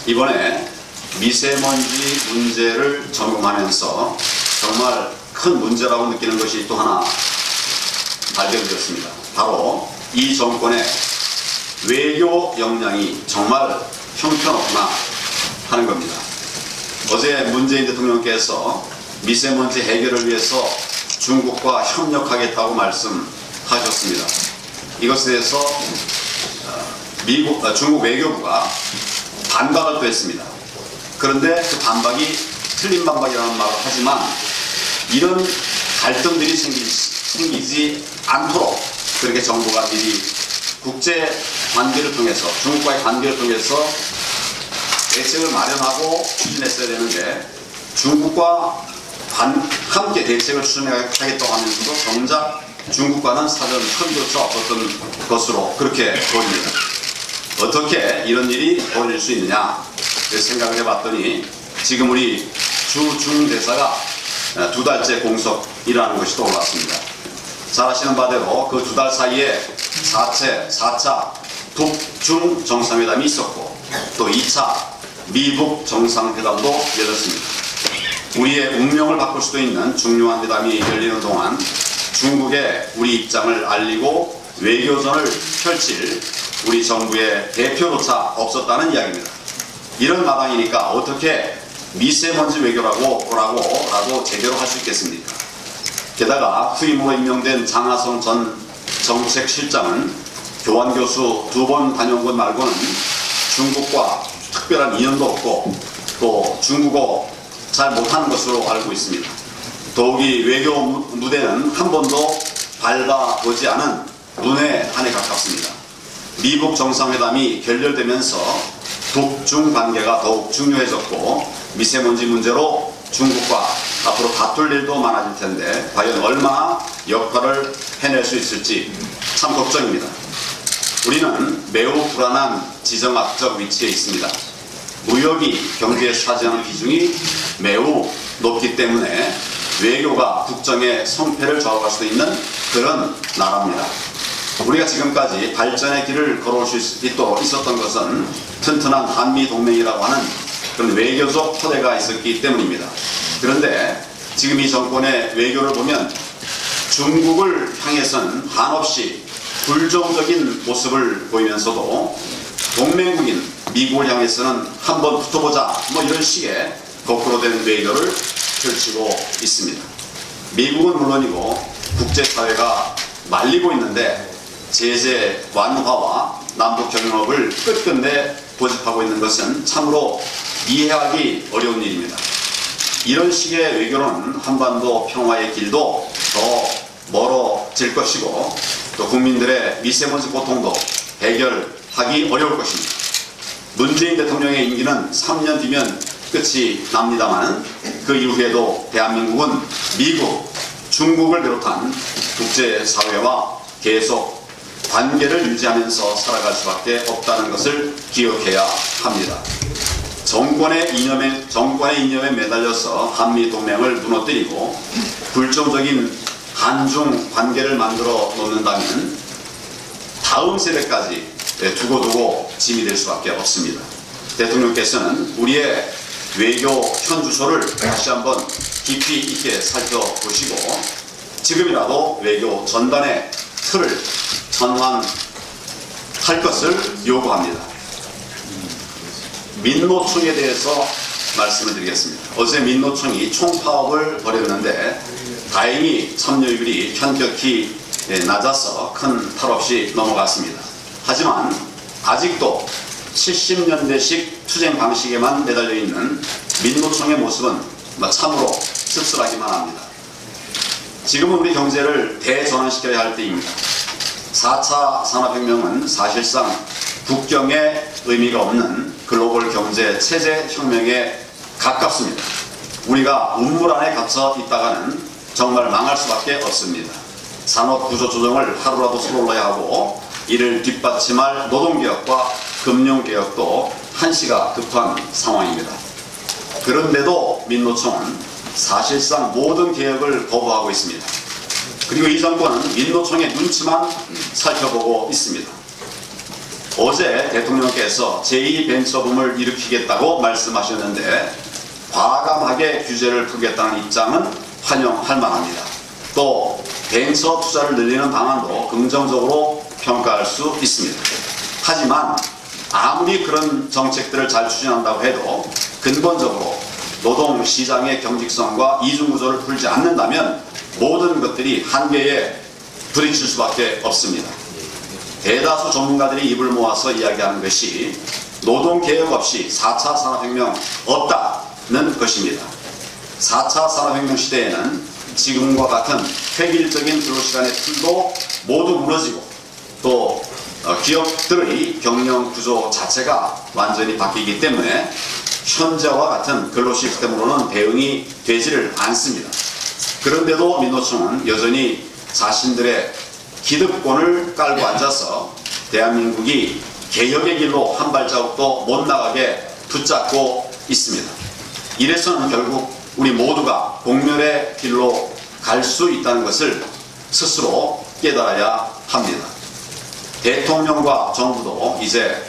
이번에 미세먼지 문제를 점검하면서 정말 큰 문제라고 느끼는 것이 또 하나 발견되었습니다. 바로 이 정권의 외교 역량이 정말 형편없구나 하는 겁니다. 어제 문재인 대통령께서 미세먼지 해결을 위해서 중국과 협력하겠다고 말씀하셨습니다. 이것에 대해서 중국 외교부가 반박을 또 했습니다. 그런데 그 반박이 틀린 반박이라는 말을 하지만 이런 갈등들이 생기지 않도록 그렇게 정부가 미리 국제 관계를 통해서 중국과의 관계를 통해서 대책을 마련하고 추진했어야 되는데 중국과 함께 대책을 추진하겠다고 하면서도 정작 중국과는 사전 협의조차 없었던 것으로 그렇게 보입니다. 어떻게 이런 일이 벌어질 수 있느냐 생각을 해봤더니 지금 우리 주중 대사가 2달째 공석이라는 것이 떠올랐습니다. 잘 아시는 바대로 그 2달 사이에 4차 북중 정상회담이 있었고 또 2차 미북 정상회담도 열렸습니다. 우리의 운명을 바꿀 수도 있는 중요한 회담이 열리는 동안 중국에 우리 입장을 알리고 외교전을 펼칠 우리 정부의 대표조차 없었다는 이야기입니다. 이런 마당이니까 어떻게 미세먼지 외교라고 제대로 할 수 있겠습니까? 게다가 후임으로 임명된 장하성 전 정책실장은 교환교수 2번 다녀온 것 말고는 중국과 특별한 인연도 없고 또 중국어 잘 못하는 것으로 알고 있습니다. 더욱이 외교 무대는 한 번도 밟아보지 않은 눈의 한에 가깝습니다. 미북 정상회담이 결렬되면서 북중 관계가 더욱 중요해졌고 미세먼지 문제로 중국과 앞으로 다툴 일도 많아질 텐데 과연 얼마나 역할을 해낼 수 있을지 참 걱정입니다. 우리는 매우 불안한 지정학적 위치에 있습니다. 무역이 경제에 차지하는 비중이 매우 높기 때문에 외교가 국정의 성패를 좌우할 수도 있는 그런 나라입니다. 우리가 지금까지 발전의 길을 걸어올 수 있도록 있었던 것은 튼튼한 한미동맹이라고 하는 그런 외교적 토대가 있었기 때문입니다. 그런데 지금 이 정권의 외교를 보면 중국을 향해서는 한없이 불정적인 모습을 보이면서도 동맹국인 미국을 향해서는 한번 붙어보자 이런 식의 거꾸로 된 외교를 펼치고 있습니다. 미국은 물론이고 국제사회가 말리고 있는데 제재 완화와 남북 경협을 끝끝내 고집하고 있는 것은 참으로 이해하기 어려운 일입니다. 이런 식의 외교로는 한반도 평화의 길도 더 멀어질 것이고 또 국민들의 미세먼지 고통도 해결하기 어려울 것입니다. 문재인 대통령의 임기는 3년 뒤면 끝이 납니다만 그 이후에도 대한민국은 미국, 중국을 비롯한 국제사회와 계속 관계를 유지하면서 살아갈 수밖에 없다는 것을 기억해야 합니다. 정권의 이념에 매달려서 한미동맹을 무너뜨리고 불정적인 한중 관계를 만들어 놓는다면 다음 세대까지 두고두고 짐이 될 수밖에 없습니다. 대통령께서는 우리의 외교 현주소를 다시 한번 깊이 있게 살펴보시고 지금이라도 외교 전반의 틀을 전환할 것을 요구합니다. 민노총에 대해서 말씀을 드리겠습니다. 어제 민노총이 총파업을 벌였는데 다행히 참여율이 현격히 낮아서 큰 탈 없이 넘어갔습니다. 하지만 아직도 70년대식 투쟁 방식에만 매달려 있는 민노총의 모습은 참으로 씁쓸하기만 합니다. 지금은 우리 경제를 대전환시켜야 할 때입니다. 4차 산업혁명은 사실상 국경에 의미가 없는 글로벌 경제 체제 혁명에 가깝습니다. 우리가 우물 안에 갇혀 있다가는 정말 망할 수밖에 없습니다. 산업 구조 조정을 하루라도 서둘러야 하고 이를 뒷받침할 노동개혁과 금융개혁도 한시가 급한 상황입니다. 그런데도 민노총은 사실상 모든 개혁을 거부하고 있습니다. 그리고 이 정권은 민노총의 눈치만 살펴보고 있습니다. 어제 대통령께서 제2벤처붐을 일으키겠다고 말씀하셨는데 과감하게 규제를 풀겠다는 입장은 환영할 만합니다. 또 벤처 투자를 늘리는 방안도 긍정적으로 평가할 수 있습니다. 하지만 아무리 그런 정책들을 잘 추진한다고 해도 근본적으로 노동시장의 경직성과 이중구조를 풀지 않는다면 모든 것들이 한계에 부딪힐 수밖에 없습니다. 대다수 전문가들이 입을 모아서 이야기하는 것이 노동개혁 없이 4차 산업혁명 없다는 것입니다. 4차 산업혁명 시대에는 지금과 같은 획일적인 근로시간의 틀도 모두 무너지고 또 기업들의 경영 구조 자체가 완전히 바뀌기 때문에 현재와 같은 근로 시스템으로는 대응이 되지를 않습니다. 그런데도 민노총은 여전히 자신들의 기득권을 깔고 앉아서 대한민국이 개혁의 길로 한 발자국도 못 나가게 붙잡고 있습니다. 이래서는 결국 우리 모두가 공멸의 길로 갈 수 있다는 것을 스스로 깨달아야 합니다. 대통령과 정부도 이제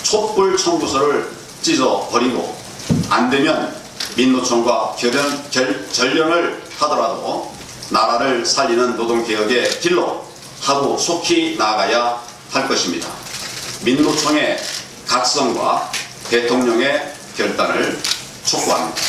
촛불 청구서를 찢어버리고 안되면 민노총과 전련을 하더라도 나라를 살리는 노동개혁의 길로 하루속히 나아가야 할 것입니다. 민노총의 각성과 대통령의 결단을 촉구합니다.